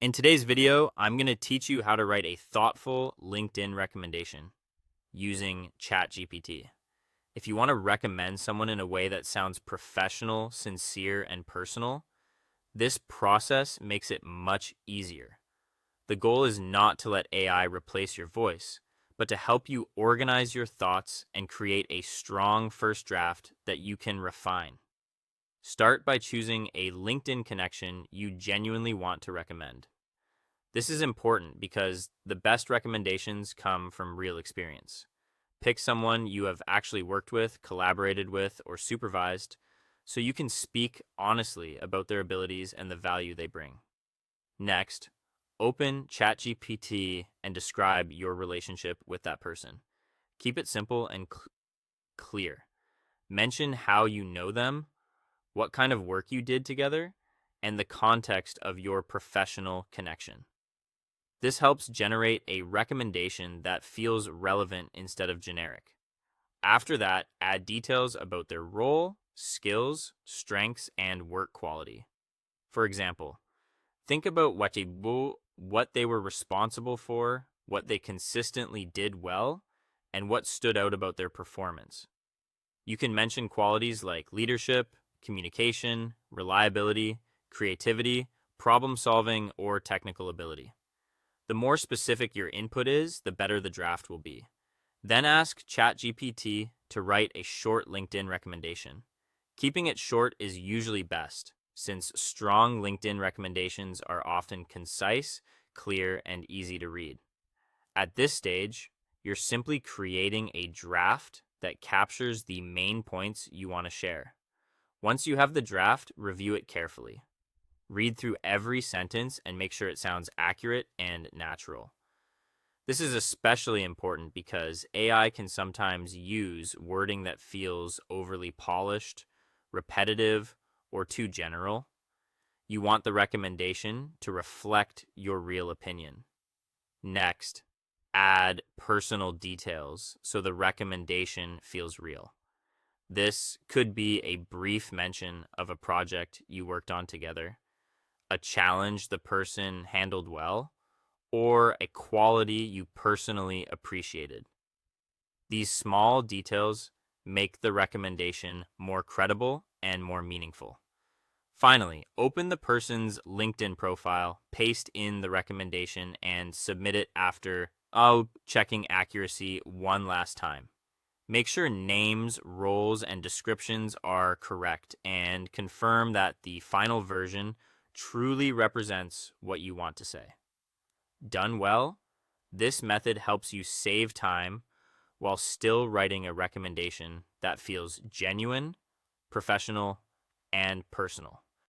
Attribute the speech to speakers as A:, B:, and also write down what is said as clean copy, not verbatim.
A: In today's video, I'm going to teach you how to write a thoughtful LinkedIn recommendation using ChatGPT. If you want to recommend someone in a way that sounds professional, sincere, and personal, this process makes it much easier. The goal is not to let AI replace your voice, but to help you organize your thoughts and create a strong first draft that you can refine. Start by choosing a LinkedIn connection you genuinely want to recommend. This is important because the best recommendations come from real experience. Pick someone you have actually worked with, collaborated with, or supervised so you can speak honestly about their abilities and the value they bring. Next, open ChatGPT and describe your relationship with that person. Keep it simple and clear. Mention how you know them, what kind of work you did together, and the context of your professional connection. This helps generate a recommendation that feels relevant instead of generic. After that, add details about their role, skills, strengths, and work quality. For example, think about what they were responsible for, what they consistently did well, and what stood out about their performance. You can mention qualities like leadership, communication, reliability, creativity, problem solving, or technical ability. The more specific your input is, the better the draft will be. Then ask ChatGPT to write a short LinkedIn recommendation. Keeping it short is usually best, since strong LinkedIn recommendations are often concise, clear, and easy to read. At this stage, you're simply creating a draft that captures the main points you want to share. Once you have the draft, review it carefully. Read through every sentence and make sure it sounds accurate and natural. This is especially important because AI can sometimes use wording that feels overly polished, repetitive, or too general. You want the recommendation to reflect your real opinion. Next, add personal details so the recommendation feels real. This could be a brief mention of a project you worked on together, a challenge the person handled well, or a quality you personally appreciated. These small details make the recommendation more credible and more meaningful. Finally, open the person's LinkedIn profile, paste in the recommendation, and submit it after checking accuracy one last time. Make sure names, roles, and descriptions are correct and confirm that the final version truly represents what you want to say. Done well, this method helps you save time while still writing a recommendation that feels genuine, professional, and personal.